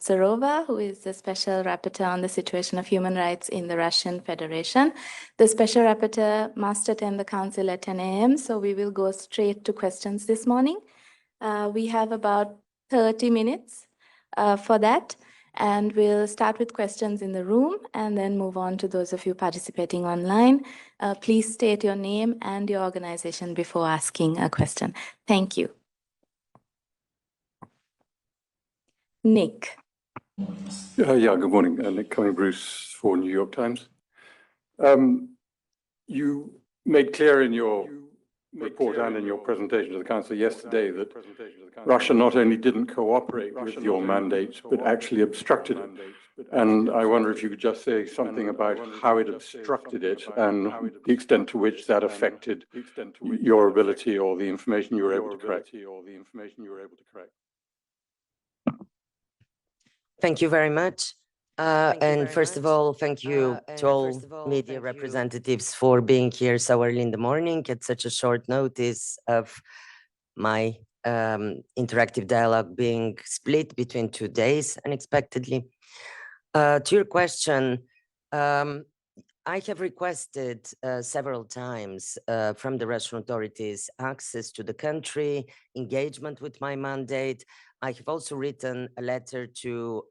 Zarova, who is the Special Rapporteur on the situation of human rights in the Russian Federation. The Special Rapporteur must attend the Council at 10 a.m., so we will go straight to questions this morning. We have about 30 minutes for that, and we'll start with questions in the room and then move on to those of you participating online. Please state your name and your organization before asking a question. Thank you. Nick. Good morning. Nick Cumming-Bruce for New York Times. You made clear in your report and in your presentation to the Council yesterday that Russia not only didn't cooperate with your mandate, but actually obstructed it. And I wonder if you could just say something about how it obstructed it and the extent to which that affected your ability or the information you were able to correct. Thank you very much. And first of all, thank you to all media representatives for being here so early in the morning at such a short notice of my interactive dialogue being split between 2 days unexpectedly. To your question, I have requested several times from the Russian authorities access to the country, engagement with my mandate. I have also written a letter to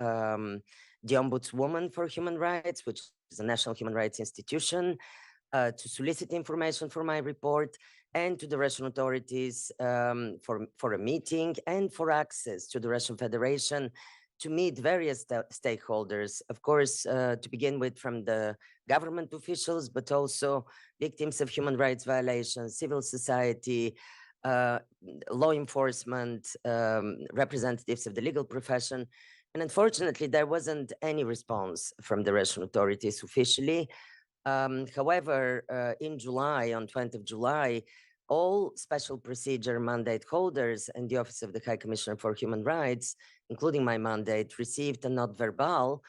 the Ombudswoman for Human Rights, which is a national human rights institution, to solicit information for my report, and to the Russian authorities for a meeting and for access to the Russian Federation to meet various stakeholders, of course, to begin with from the government officials, but also victims of human rights violations, civil society, law enforcement, representatives of the legal profession. And unfortunately, there wasn't any response from the Russian authorities officially. However, in July, on 20th of July, all special procedure mandate holders and the Office of the High Commissioner for Human Rights, including my mandate, received a note verbal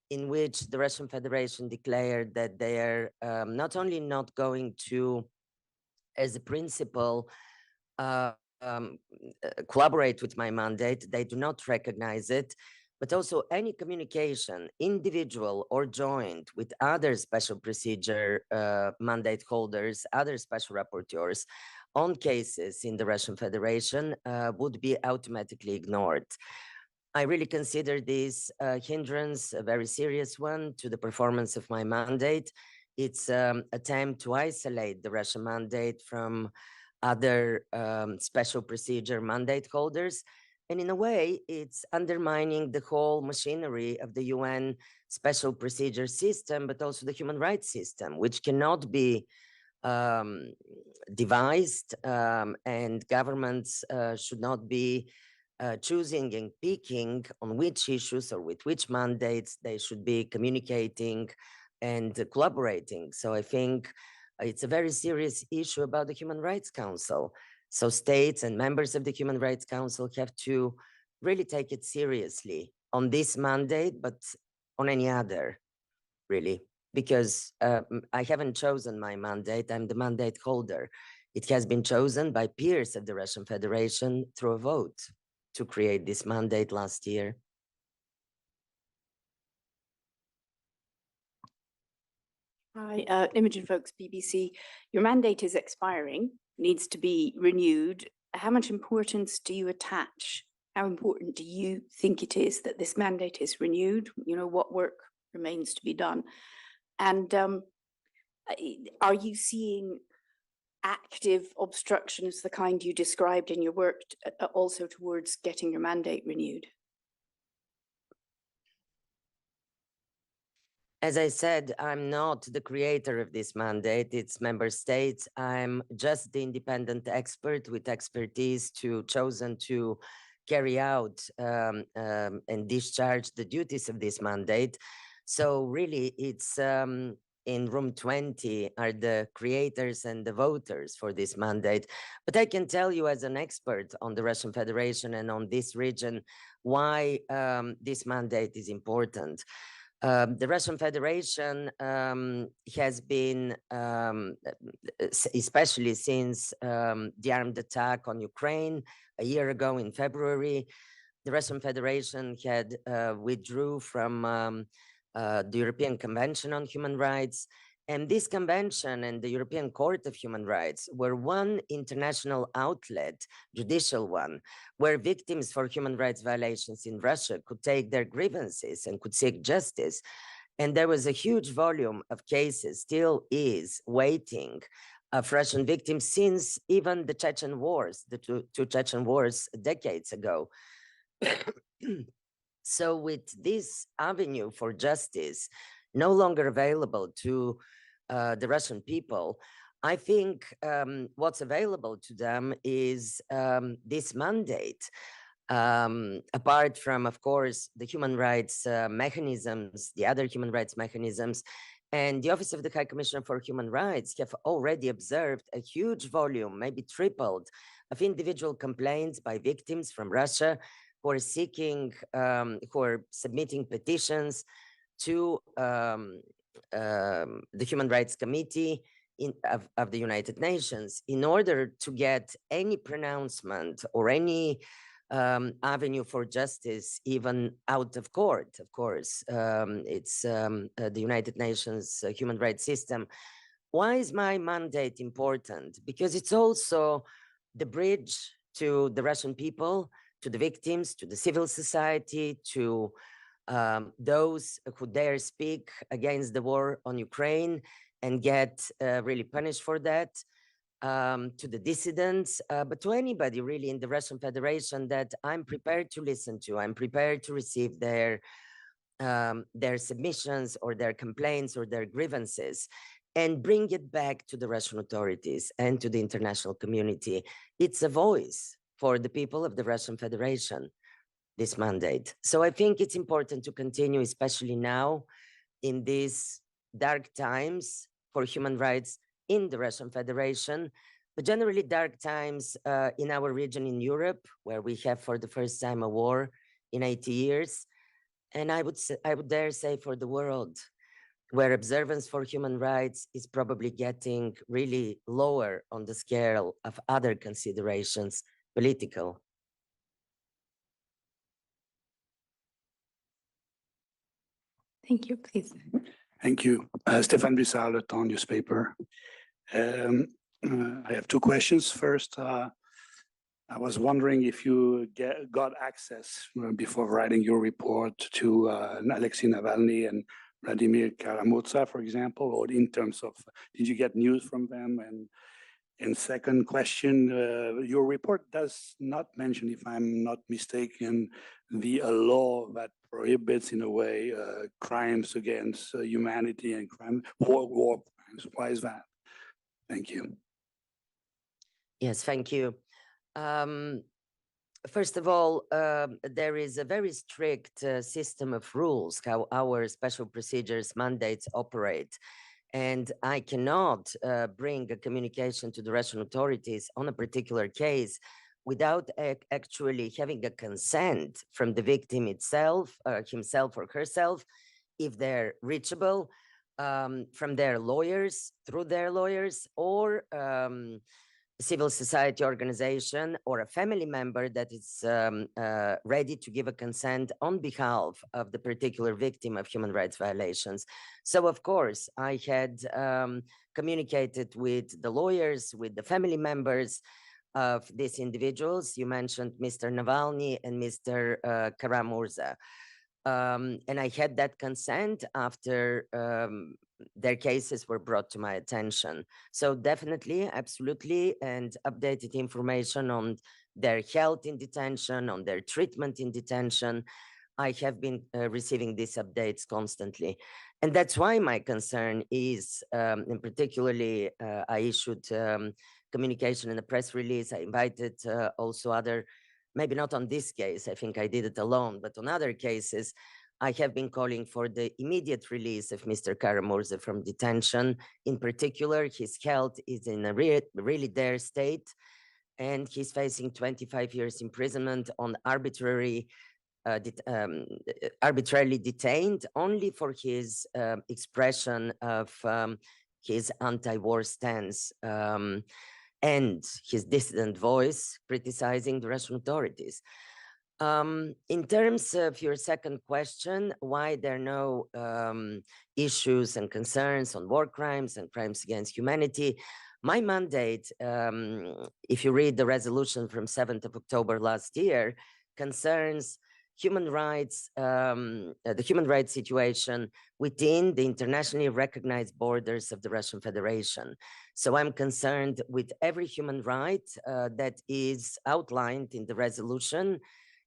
in which the Russian Federation declared that they are not only not going to, as a principle, collaborate with my mandate, they do not recognize it, but also any communication, individual or joint, with other special procedure mandate holders, other special rapporteurs on cases in the Russian Federation would be automatically ignored. I really consider this hindrance a very serious one to the performance of my mandate. It's an attempt to isolate the Russian mandate from other special procedure mandate holders. And in a way, it's undermining the whole machinery of the UN special procedure system, but also the human rights system, which cannot be devised, and governments should not be choosing and picking on which issues or with which mandates they should be communicating and collaborating. So I think it's a very serious issue about the Human Rights Council. So states and members of the Human Rights Council have to really take it seriously on this mandate, but on any other, really, because I haven't chosen my mandate. I'm the mandate holder. It has been chosen by peers of the Russian Federation through a vote to create this mandate last year. Hi, Imogen Folks, BBC. Your mandate is expiring, needs to be renewed. How much importance do you attach? How important do you think it is that this mandate is renewed? You know, what work remains to be done? And are you seeing active obstructions, the kind you described in your work, also towards getting your mandate renewed? As I said, I'm not the creator of this mandate. It's member states. I'm just the independent expert with expertise chosen to carry out and discharge the duties of this mandate. So really, it's in room 20 are the creators and the voters for this mandate. But I can tell you as an expert on the Russian Federation and on this region, why this mandate is important. The Russian Federation has been, especially since the armed attack on Ukraine a year ago in February, the Russian Federation had withdrew from the European Convention on Human Rights. And this convention and the European Court of Human Rights were one international outlet, judicial one, where victims for human rights violations in Russia could take their grievances and could seek justice. And there was a huge volume of cases, still is, waiting of Russian victims since even the Chechen wars, the two Chechen wars decades ago. So with this avenue for justice no longer available to the Russian people, I think what's available to them is this mandate. Apart from, of course, the human rights mechanisms, the other human rights mechanisms, and the Office of the High Commissioner for Human Rights have already observed a huge volume, maybe tripled, of individual complaints by victims from Russia who are seeking, who are submitting petitions to the Human Rights Committee of the United Nations in order to get any pronouncement or any avenue for justice, even out of court. Of course, it's the United Nations human rights system. Why is my mandate important? Because it's also the bridge to the Russian people, to the victims, to the civil society, to those who dare speak against the war on Ukraine and get really punished for that, to the dissidents, but to anybody really in the Russian Federation that I'm prepared to listen to. I'm prepared to receive their submissions or their complaints or their grievances and bring it back to the Russian authorities and to the international community. It's a voice for the people of the Russian Federation, this mandate. So I think it's important to continue, especially now in these dark times for human rights in the Russian Federation, but generally dark times in our region in Europe, where we have for the first time a war in 80 years. And I would dare say for the world, where observance for human rights is probably getting really lower on the scale of other considerations, political. Thank you, please. Thank you. Stéphane Bissard, Le Temps newspaper. I have two questions. First, I was wondering if you got access before writing your report to Alexei Navalny and Vladimir Karamurza, for example, or in terms of, did you get news from them? And second question, your report does not mention, if I'm not mistaken, the law that prohibits, in a way, crimes against humanity and war crimes. Why is that? Thank you. Yes, thank you. First of all, there is a very strict system of rules how our special procedures mandates operate. And I cannot bring a communication to the Russian authorities on a particular case without actually having a consent from the victim itself, himself or herself, if they're reachable, from their lawyers, through their lawyers, or civil society organization or a family member that is ready to give a consent on behalf of the particular victim of human rights violations. So, of course, I had communicated with the lawyers, with the family members of these individuals. You mentioned Mr. Navalny and Mr. Karamurza. And I had that consent after their cases were brought to my attention. So definitely, absolutely, and updated information on their health in detention, on their treatment in detention. I have been receiving these updates constantly. And that's why my concern is, and particularly, I issued communication in a press release. I invited also other, maybe not on this case, I think I did it alone, but on other cases, I have been calling for the immediate release of Mr. Karamurza from detention. In particular, his health is in a really dire state, and he's facing 25 years imprisonment on arbitrarily detained only for his expression of his anti-war stance and his dissident voice criticizing the Russian authorities. In terms of your second question, why there are no issues and concerns on war crimes and crimes against humanity, my mandate, if you read the resolution from 7th of October last year, concerns human rights, the human rights situation within the internationally recognized borders of the Russian Federation. So I'm concerned with every human right that is outlined in the resolution.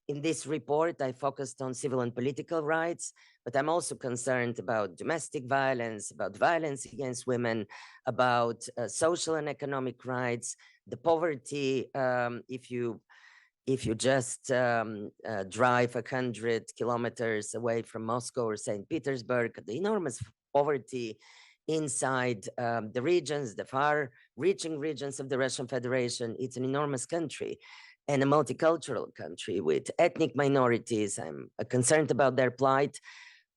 In this report, I focused on civil and political rights, but I'm also concerned about domestic violence, about violence against women, about social and economic rights, the poverty. If you just drive 100 kilometers away from Moscow or St. Petersburg, the enormous poverty inside the regions, the far-reaching regions of the Russian Federation. It's an enormous country and a multicultural country with ethnic minorities. I'm concerned about their plight,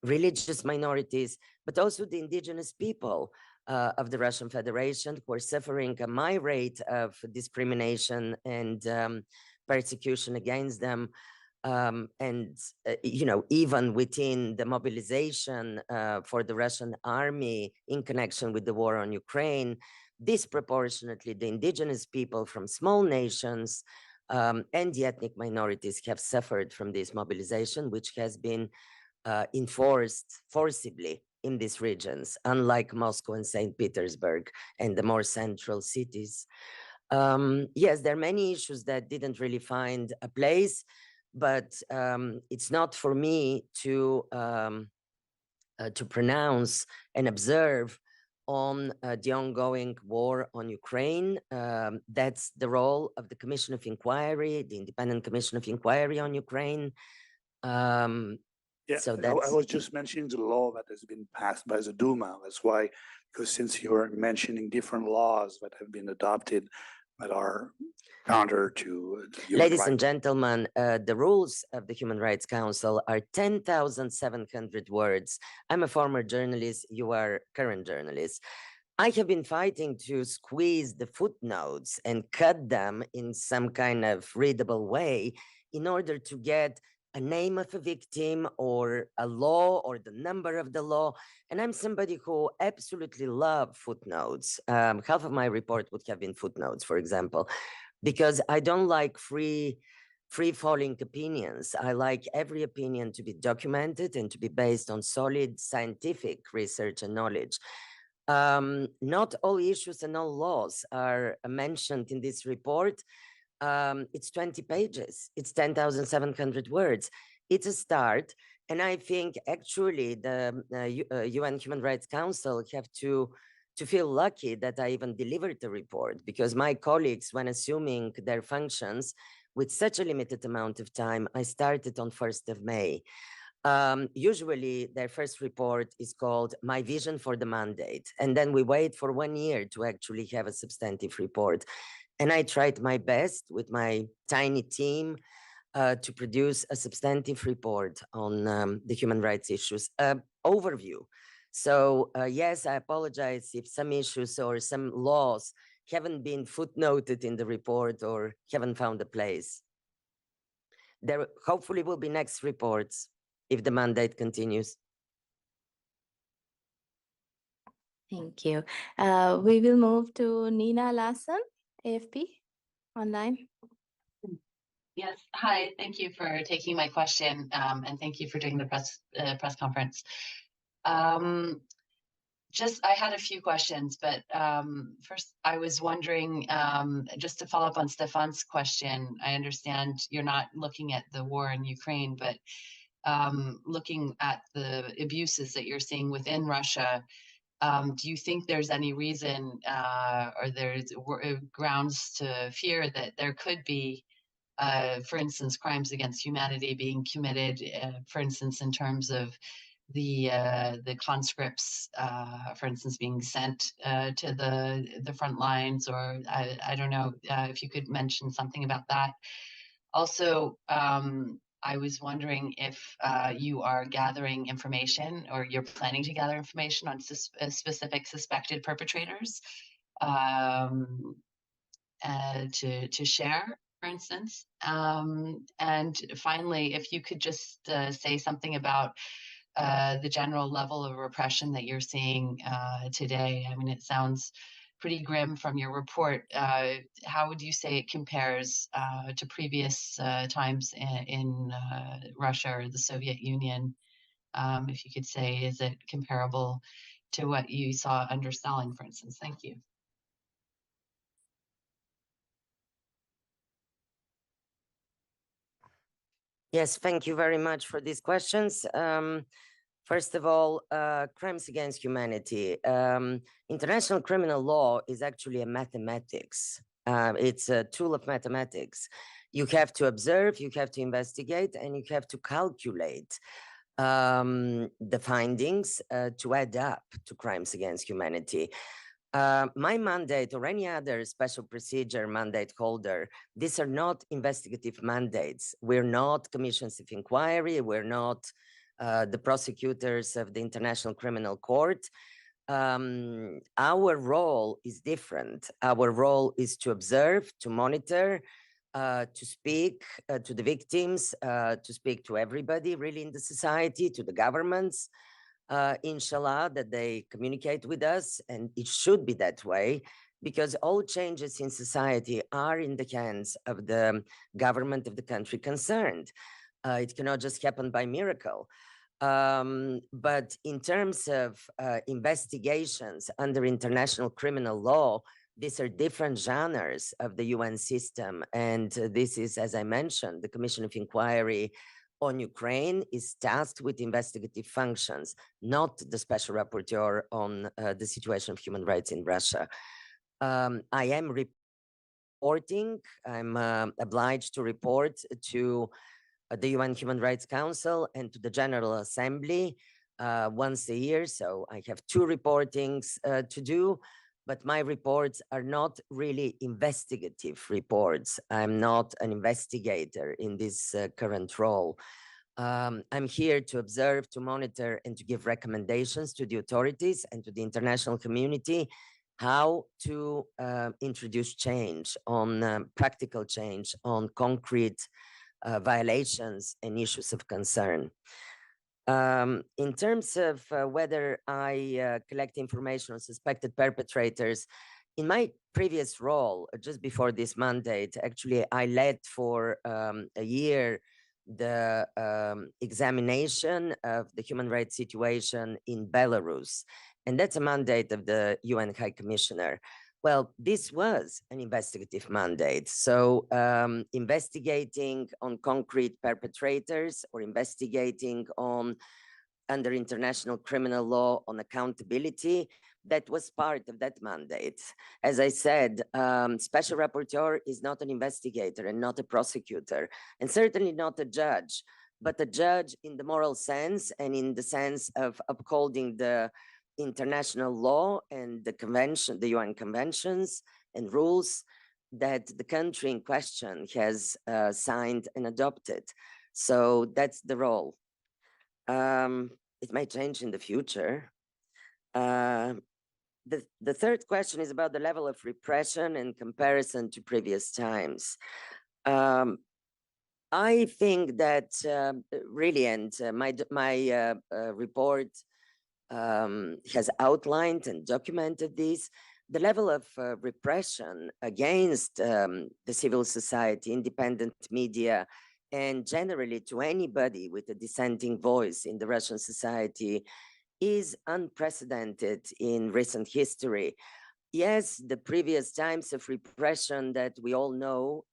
religious minorities, but also the indigenous people of the Russian Federation who are suffering a myriad of discrimination and persecution against them. You know, even within the mobilization for the Russian army in connection with the war on Ukraine, disproportionately the indigenous people from small nations and the ethnic minorities have suffered from this mobilization, which has been enforced forcibly in these regions, unlike Moscow and St. Petersburg and the more central cities. Yes, there are many issues that didn't really find a place, but it's not for me to pronounce and observe on the ongoing war on Ukraine. That's the role of the Commission of Inquiry, the Independent Commission of Inquiry on Ukraine. Yeah, so I was just mentioning the law that has been passed by the Duma. That's why, because since you're mentioning different laws that have been adopted that are counter to Ladies and gentlemen, the rules of the Human Rights Council are 10,700 words. I'm a former journalist, you are current journalist. I have been fighting to squeeze the footnotes and cut them in some kind of readable way in order to get a name of a victim or a law or the number of the law. And I'm somebody who absolutely love footnotes. Half of my report would have been footnotes, for example, because I don't like free-falling opinions. I like every opinion to be documented and to be based on solid scientific research and knowledge. Not all issues and all laws are mentioned in this report. It's 20 pages. It's 10,700 words. It's a start. And I think actually the UN Human Rights Council have to feel lucky that I even delivered the report, because my colleagues, when assuming their functions with such a limited amount of time, I started on 1st of May. Usually their first report is called My Vision for the Mandate. And then we wait for 1 year to actually have a substantive report. And I tried my best with my tiny team to produce a substantive report on the human rights issues, overview. So yes, I apologize if some issues or some laws haven't been footnoted in the report or haven't found a place. There hopefully will be next reports if the mandate continues. Thank you. We will move to Nina Lassen, AFP, online. Yes, hi, thank you for taking my question, and thank you for doing the press conference. I had a few questions, but first I was wondering, just to follow up on Stefan's question, I understand you're not looking at the war in Ukraine, but looking at the abuses that you're seeing within Russia, do you think there's any reason or there's grounds to fear that there could be, for instance, crimes against humanity being committed, for instance, in terms of the conscripts, for instance, being sent to the front lines, or I don't know if you could mention something about that. Also, I was wondering if you are gathering information or you're planning to gather information on specific suspected perpetrators to share. for instance? And finally, if you could just say something about the general level of repression that you're seeing today. I mean, it sounds pretty grim from your report. How would you say it compares to previous times in Russia or the Soviet Union? If you could say, is it comparable to what you saw under Stalin, for instance? Thank you. Yes, thank you very much for these questions. First of all, crimes against humanity. International criminal law is actually a mathematics. It's a tool of mathematics. You have to observe, you have to investigate, and you have to calculate the findings to add up to crimes against humanity. My mandate or any other special procedure mandate holder, these are not investigative mandates. We're not commissions of inquiry. We're not the prosecutors of the International Criminal Court. Our role is different. Our role is to observe, to monitor, to speak to the victims, to speak to everybody really in the society, to the governments, inshallah, that they communicate with us, and it should be that way, because all changes in society are in the hands of the government of the country concerned. It cannot just happen by miracle. But in terms of investigations under international criminal law, these are different genres of the UN system. And this is, as I mentioned, the Commission of Inquiry on Ukraine is tasked with investigative functions, not the special rapporteur on the situation of human rights in Russia. I am reporting, I'm obliged to report to the UN Human Rights Council and to the General Assembly once a year. So I have 2 reportings to do, but my reports are not really investigative reports. I'm not an investigator in this current role. I'm here to observe, to monitor, and to give recommendations to the authorities and to the international community how to introduce change on practical change on concrete violations and issues of concern. In terms of whether I collect information on suspected perpetrators, in my previous role, just before this mandate, actually, I led for a year the examination of the human rights situation in Belarus. And that's a mandate of the UN High Commissioner. Well, this was an investigative mandate. So investigating on concrete perpetrators or investigating on under international criminal law on accountability, that was part of that mandate. As I said, special rapporteur is not an investigator and not a prosecutor, and certainly not a judge, but a judge in the moral sense and in the sense of upholding the international law and the convention, the UN conventions and rules that the country in question has signed and adopted. So that's the role. It may change in the future. The third question is about the level of repression in comparison to previous times. I think that really, and my report has outlined and documented this, the level of repression against the civil society, independent media, and generally to anybody with a dissenting voice in the Russian society is unprecedented in recent history. Yes, the previous times of repression that we all know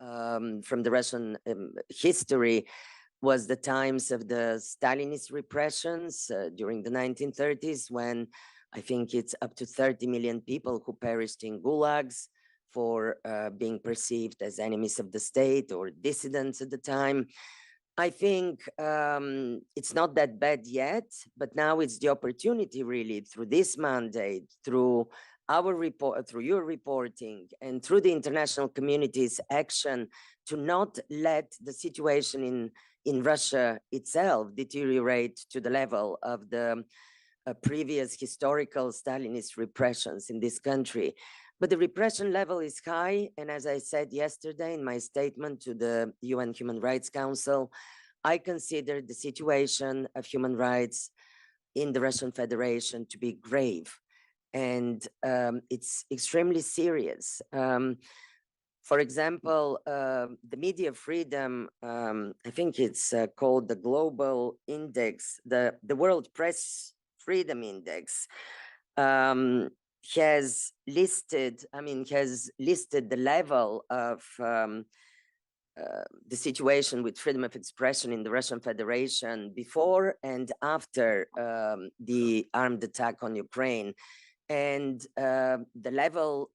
from the Russian history was the times of the Stalinist repressions during the 1930s, when I think it's up to 30 million people who perished in gulags for being perceived as enemies of the state or dissidents at the time. I think it's not that bad yet, but now it's the opportunity really through this mandate, through our report, through your reporting, and through the international community's action to not let the situation in Russia itself deteriorate to the level of the previous historical Stalinist repressions in this country. But the repression level is high. And as I said yesterday in my statement to the UN Human Rights Council, I consider the situation of human rights in the Russian Federation to be grave. And it's extremely serious. For example, the media freedom, I think it's called the Global Index, the World Press Freedom Index, has listed the level of the situation with freedom of expression in the Russian Federation before and after the armed attack on Ukraine. And the level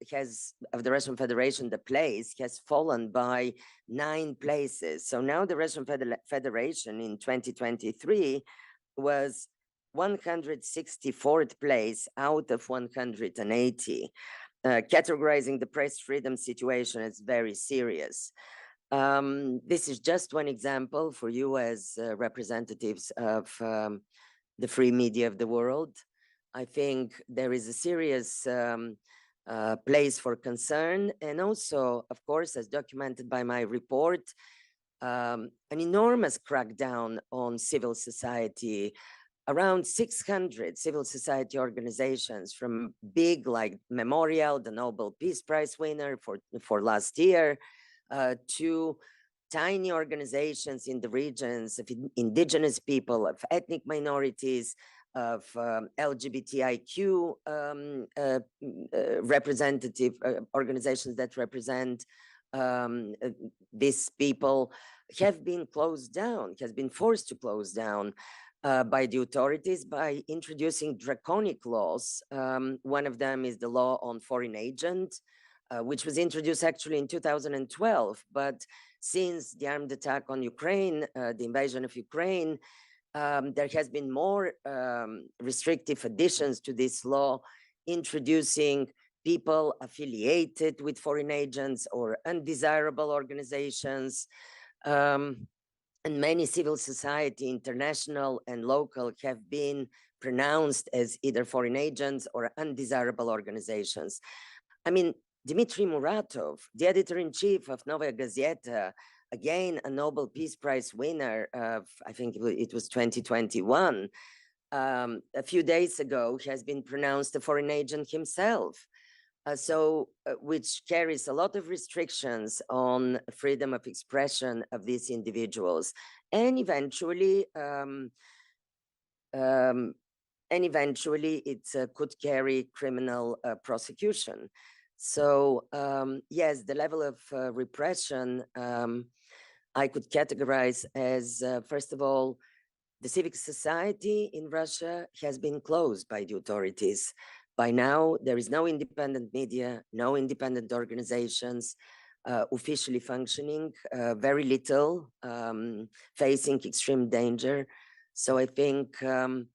of the Russian Federation, the place, has fallen by 9 places. So now the Russian Federation in 2023 was 164th place out of 180, categorizing the press freedom situation as very serious. This is just one example for you as representatives of the free media of the world. I think there is a serious place for concern, and also, of course, as documented by my report, an enormous crackdown on civil society. Around 600 civil society organizations, from big like Memorial, the Nobel Peace Prize winner for last year, to tiny organizations in the regions of indigenous people, of ethnic minorities, of LGBTIQ representative organizations that represent these people, have been closed down, has been forced to close down by the authorities by introducing draconic laws. One of them is the law on foreign agent, which was introduced actually in 2012. But since the armed attack on Ukraine, the invasion of Ukraine, there has been more restrictive additions to this law, introducing people affiliated with foreign agents or undesirable organizations. And many civil society, international and local, have been pronounced as either foreign agents or undesirable organizations. I mean, Dmitry Muratov, the editor-in-chief of Novaya Gazeta, again, a Nobel Peace Prize winner of, I think it was 2021, a few days ago, has been pronounced a foreign agent himself. Which carries a lot of restrictions on freedom of expression of these individuals, and eventually it could carry criminal prosecution. So yes, the level of repression I could categorize as, first of all, the civic society in Russia has been closed by the authorities. By now, there is no independent media, no independent organizations officially functioning, very little, facing extreme danger. So I think, and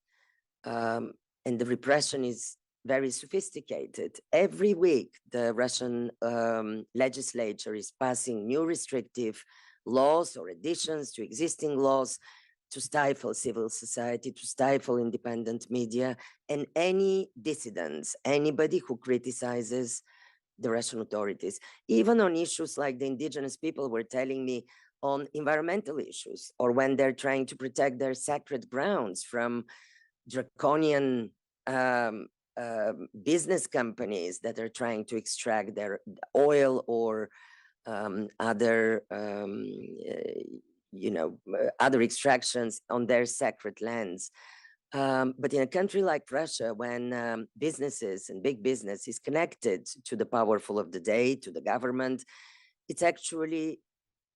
the repression is very sophisticated. Every week, the Russian legislature is passing new restrictive laws or additions to existing laws to stifle civil society, to stifle independent media, and any dissidents, anybody who criticizes the Russian authorities. Even on issues like the indigenous people were telling me, on environmental issues, or when they're trying to protect their sacred grounds from draconian business companies that are trying to extract their oil or other other extractions on their sacred lands. But in a country like Russia, when businesses and big business is connected to the powerful of the day, to the government, it's actually,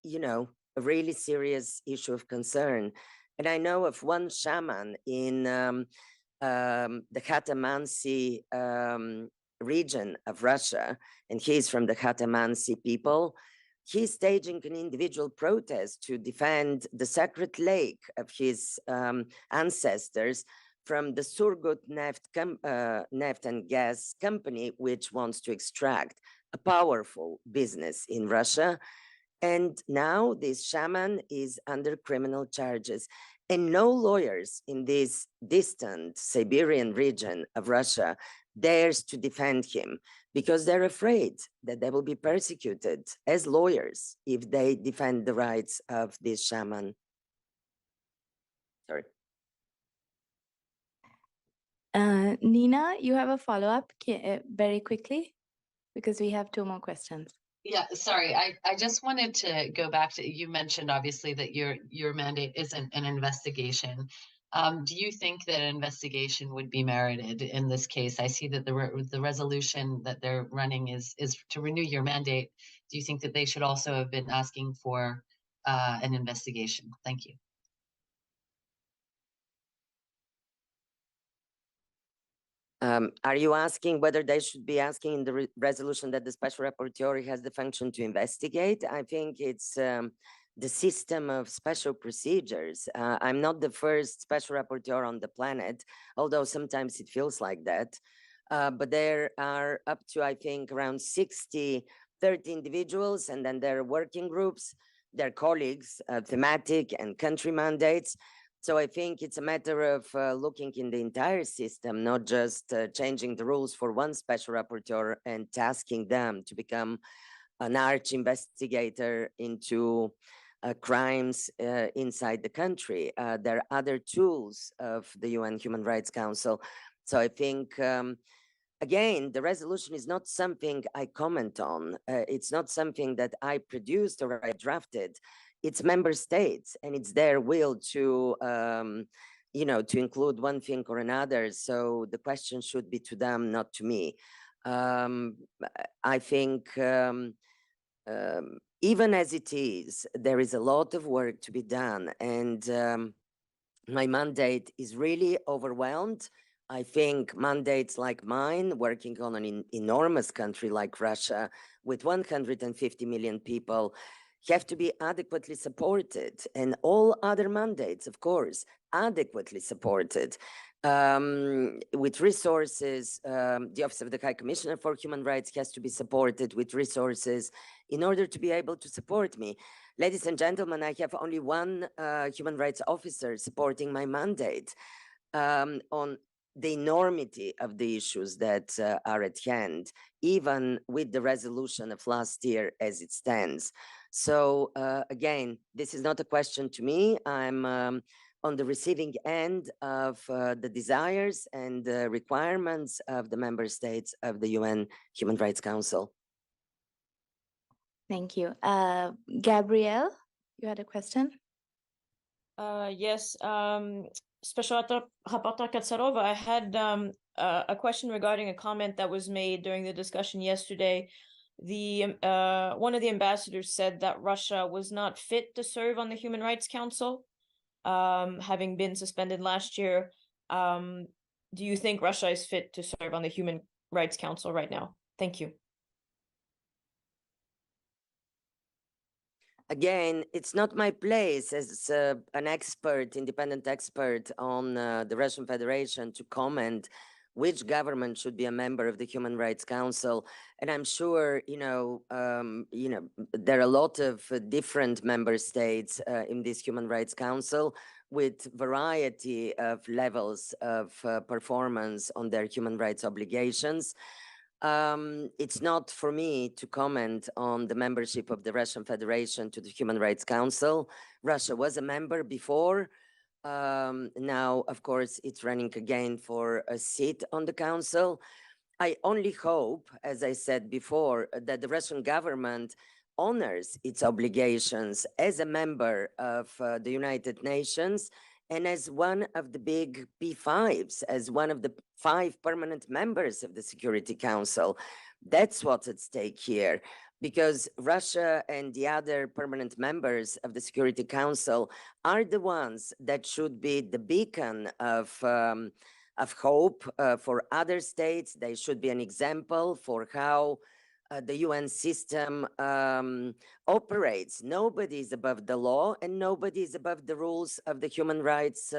a really serious issue of concern. And I know of one shaman in the Khatamansi region of Russia, and he's from the Khatamansi people. He's staging an individual protest to defend the sacred lake of his ancestors from the Surgut neft and gas company, which wants to extract a powerful business in Russia. And now this shaman is under criminal charges. And no lawyers in this distant Siberian region of Russia dares to defend him because they're afraid that they will be persecuted as lawyers if they defend the rights of this shaman. Sorry. Nina, you have a follow-up very quickly, because we have 2 more questions. Yeah, sorry. I just wanted to go back to, you mentioned obviously that your mandate isn't an investigation. Do you think that an investigation would be merited in this case? I see that the resolution that they're running is to renew your mandate. Do you think that they should also have been asking for an investigation? Thank you. Are you asking whether they should be asking in the resolution that the special rapporteur has the function to investigate? I think it's the system of special procedures. I'm not the first special rapporteur on the planet, although sometimes it feels like that. But there are up to, I think, around 30 individuals, and then there are working groups, their colleagues, thematic and country mandates. So I think it's a matter of looking in the entire system, not just changing the rules for one special rapporteur and tasking them to become an arch investigator into crimes inside the country. There are other tools of the UN Human Rights Council. So I think, again, the resolution is not something I comment on. It's not something that I produced or I drafted. It's member states, and it's their will to, to include one thing or another. So the question should be to them, not to me. I think even as it is, there is a lot of work to be done, and my mandate is really overwhelmed. I think mandates like mine, working on an enormous country like Russia with 150 million people, have to be adequately supported, and all other mandates, of course, adequately supported with resources. The Office of the High Commissioner for Human Rights has to be supported with resources in order to be able to support me. Ladies and gentlemen, I have only one human rights officer supporting my mandate on the enormity of the issues that are at hand, even with the resolution of last year as it stands. So again, this is not a question to me. I'm on the receiving end of the desires and the requirements of the member states of the UN Human Rights Council. Thank you. Gabrielle, you had a question? Yes, Special Rapporteur Katsarova, I had a question regarding a comment that was made during the discussion yesterday. One of the ambassadors said that Russia was not fit to serve on the Human Rights Council, having been suspended last year. Do you think Russia is fit to serve on the Human Rights Council right now? Thank you. Again, it's not my place as an expert, independent expert on the Russian Federation to comment which government should be a member of the Human Rights Council. And I'm sure, there are a lot of different member states in this Human Rights Council with variety of levels of performance on their human rights obligations. It's not for me to comment on the membership of the Russian Federation to the Human Rights Council. Russia was a member before. Now, of course, it's running again for a seat on the council. I only hope, as I said before, that the Russian government honors its obligations as a member of the United Nations and as one of the big P5s, as one of the 5 permanent members of the Security Council. That's what's at stake here, because Russia and the other permanent members of the Security Council are the ones that should be the beacon of hope for other states. They should be an example for how the UN system operates. Nobody is above the law, and nobody is above the rules of the human rights.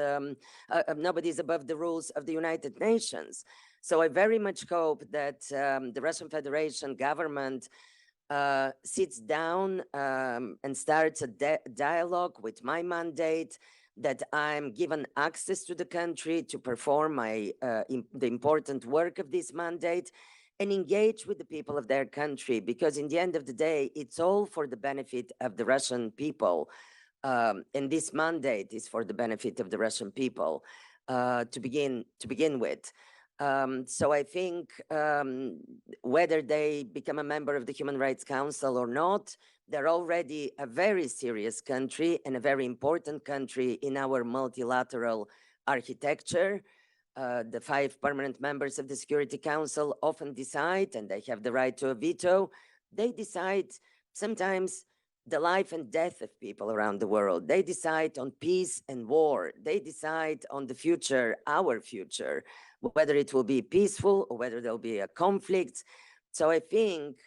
Nobody is above the rules of the United Nations. So I very much hope that the Russian Federation government sits down and starts a dialogue with my mandate, that I'm given access to the country to perform the important work of this mandate and engage with the people of their country, because in the end of the day, it's all for the benefit of the Russian people. And this mandate is for the benefit of the Russian people to begin with. So I think whether they become a member of the Human Rights Council or not, they're already a very serious country and a very important country in our multilateral architecture. The 5 permanent members of the Security Council often decide, and they have the right to a veto, they decide sometimes the life and death of people around the world. They decide on peace and war. They decide on the future, our future, whether it will be peaceful or whether there'll be a conflict. So I think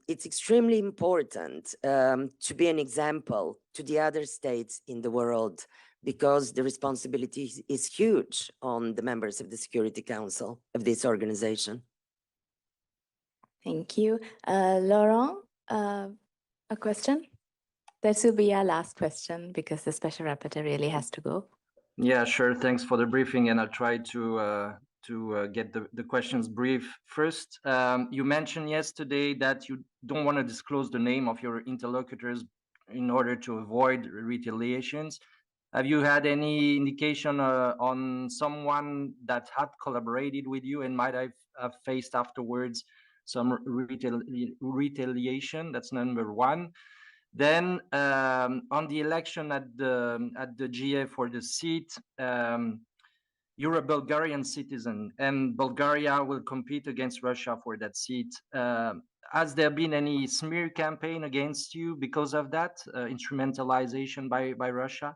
it's extremely important to be an example to the other states in the world, because the responsibility is huge on the members of the Security Council of this organization. Thank you. Laurent, a question? This will be our last question because the Special Rapporteur really has to go. Yeah, sure. Thanks for the briefing, and I'll try to get the questions brief. First, you mentioned yesterday that you don't want to disclose the name of your interlocutors in order to avoid retaliations. Have you had any indication on someone that had collaborated with you and might have faced afterwards some retaliation? That's number one. Then on the election at the GA for the seat, you're a Bulgarian citizen, and Bulgaria will compete against Russia for that seat. Has there been any smear campaign against you because of that, instrumentalization by Russia?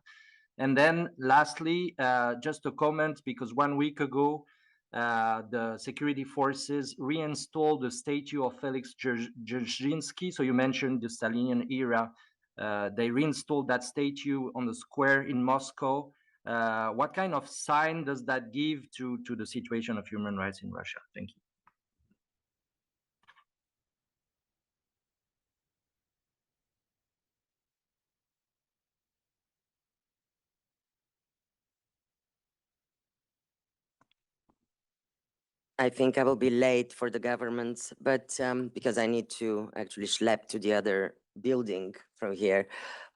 And then lastly, just a comment, because 1 week ago, the security forces reinstalled the statue of Felix Dzerzhinsky. So you mentioned the Stalinian era. They reinstalled that statue on the square in Moscow. What kind of sign does that give to the situation of human rights in Russia? Thank you. I think I will be late for the government, but because I need to actually schlep to the other building from here.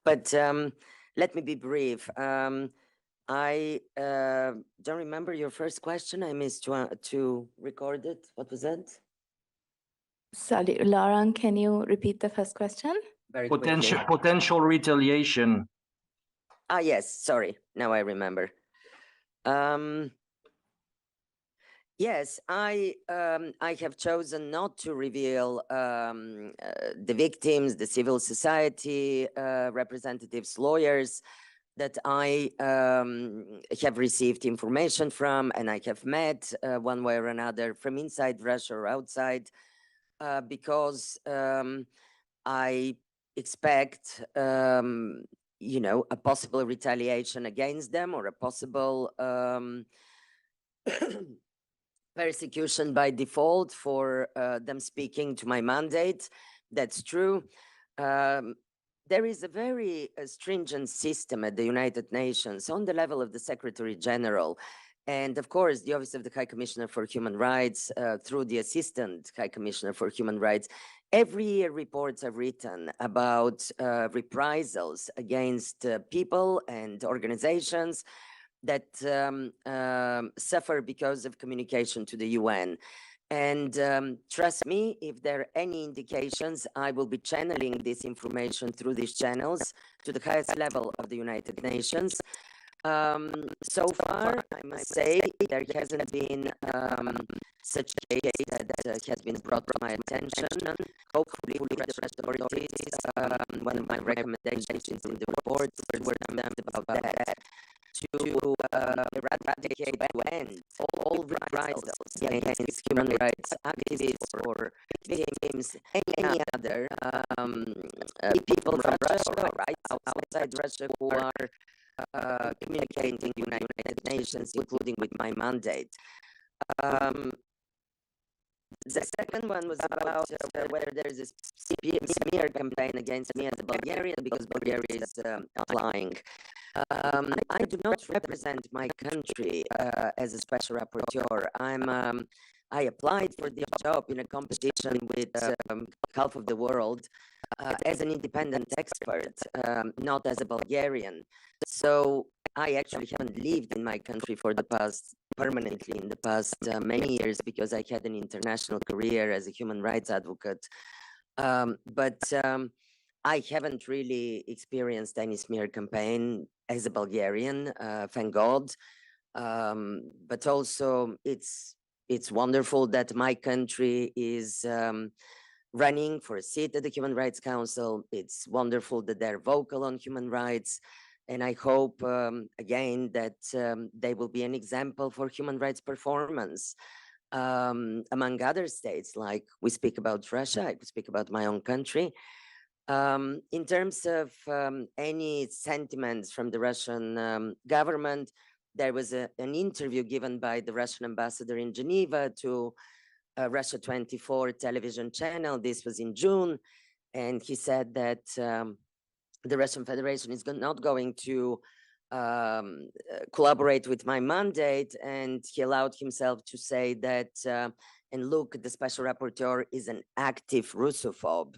But let me be brief. I don't remember your first question. I missed to record it. What was that? Sorry, Laurent, can you repeat the first question? Very potential retaliation. Ah, yes. Sorry. Now I remember. Yes, I have chosen not to reveal the victims, the civil society representatives, lawyers that I have received information from, and I have met one way or another from inside Russia or outside, because I expect, you know, a possible retaliation against them or a possible persecution by default for them speaking to my mandate. That's true. There is a very stringent system at the United Nations on the level of the Secretary General. And of course, the Office of the High Commissioner for Human Rights, through the Assistant High Commissioner for Human Rights, every year reports are written about reprisals against people and organizations that suffer because of communication to the UN. And trust me, if there are any indications, I will be channeling this information through these channels to the highest level of the United Nations. So far, I must say, there hasn't been such a case that has been brought to my attention. Hopefully, the authorities, one of my recommendations in the report were them about that, to eradicate to end all reprisals against human rights activists or victims, any other people from Russia or outside Russia who are communicating with the United Nations, including with my mandate. The second one was about whether there's a smear campaign against me as a Bulgarian because Bulgaria is applying. I do not represent my country as a special rapporteur. I applied for this job in a competition with half of the world as an independent expert, not as a Bulgarian. So I actually haven't lived in my country for the past, permanently in the past many years because I had an international career as a human rights advocate. But I haven't really experienced any smear campaign as a Bulgarian, thank God. But also it's wonderful that my country is running for a seat at the Human Rights Council. It's wonderful that they're vocal on human rights. And I hope, again, that they will be an example for human rights performance among other states, like we speak about Russia, I speak about my own country. In terms of any sentiments from the Russian government, there was an interview given by the Russian ambassador in Geneva to Russia 24 television channel. This was in June. And he said that the Russian Federation is not going to collaborate with my mandate. And he allowed himself to say that, and look, the special rapporteur is an active Russophobe.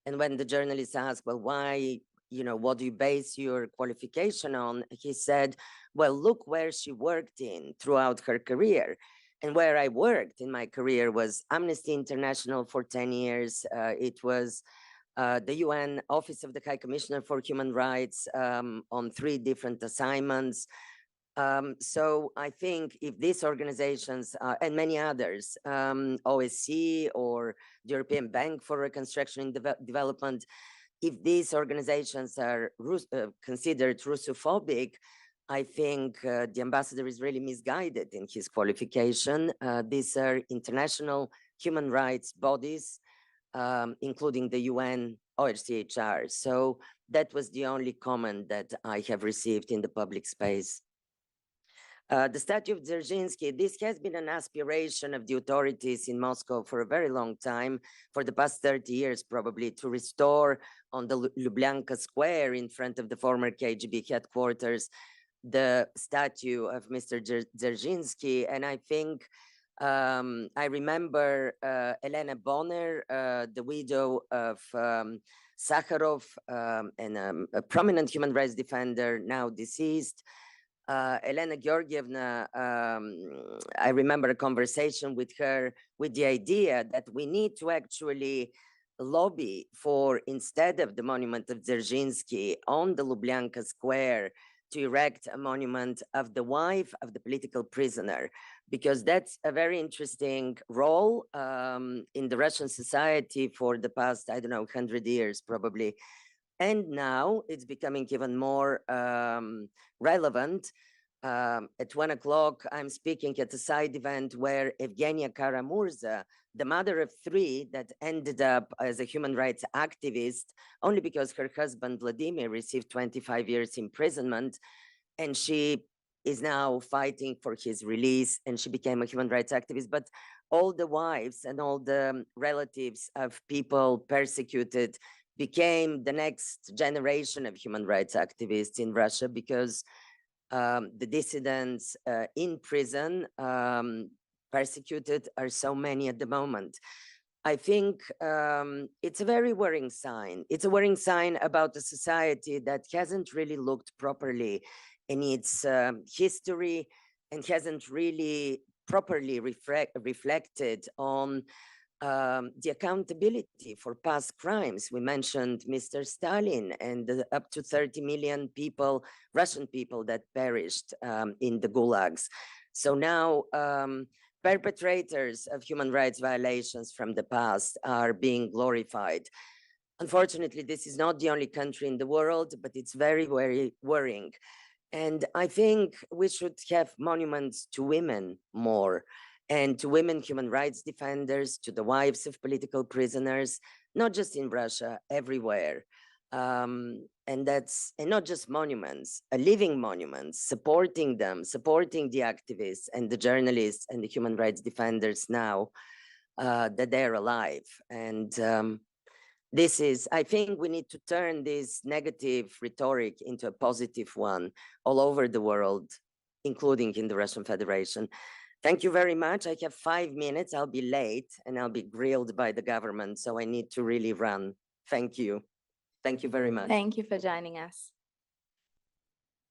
And when the journalist asked, well, why, what do you base your qualification on? He said, well, look where she worked in throughout her career. And where I worked in my career was Amnesty International for 10 years. It was the UN Office of the High Commissioner for Human Rights on 3 different assignments. So I think if these organizations and many others, OSCE or the European Bank for Reconstruction and Development, if these organizations are considered Russophobic, I think the ambassador is really misguided in his qualification. These are international human rights bodies, including the UN OHCHR. So that was the only comment that I have received in the public space. The statue of Dzerzhinsky, this has been an aspiration of the authorities in Moscow for a very long time, for the past 30 years probably, to restore on the Lubyanka Square in front of the former KGB headquarters the statue of Mr. Dzerzhinsky. And I think I remember Elena Bonner, the widow of Sakharov, and a prominent human rights defender, now deceased. Elena Georgievna, I remember a conversation with her with the idea that we need to actually lobby for, instead of the monument of Dzerzhinsky on the Lubyanka Square, to erect a monument of the wife of the political prisoner, because that's a very interesting role in the Russian society for the past, 100 years probably. And now it's becoming even more relevant. At 1 o'clock, I'm speaking at a side event where Evgenia Karamurza, the mother of 3 that ended up as a human rights activist only because her husband Vladimir received 25 years imprisonment, and she is now fighting for his release, and she became a human rights activist. But all the wives and all the relatives of people persecuted became the next generation of human rights activists in Russia, because the dissidents in prison, persecuted, are so many at the moment. I think it's a very worrying sign. It's a worrying sign about a society that hasn't really looked properly in its history and hasn't really properly reflected on the accountability for past crimes. We mentioned Mr. Stalin and the up to 30 million people, Russian people, that perished in the gulags. So now perpetrators of human rights violations from the past are being glorified. Unfortunately, this is not the only country in the world, but it's very, very worrying. And I think we should have monuments to women more, and to women human rights defenders, to the wives of political prisoners, not just in Russia, everywhere. And not just monuments, living monuments, supporting them, supporting the activists and the journalists and the human rights defenders now. that they're alive. And this is, I think we need to turn this negative rhetoric into a positive one all over the world, including in the Russian Federation. Thank you very much. I have 5 minutes. I'll be late and I'll be grilled by the government, so I need to really run. Thank you. Thank you very much. Thank you for joining us.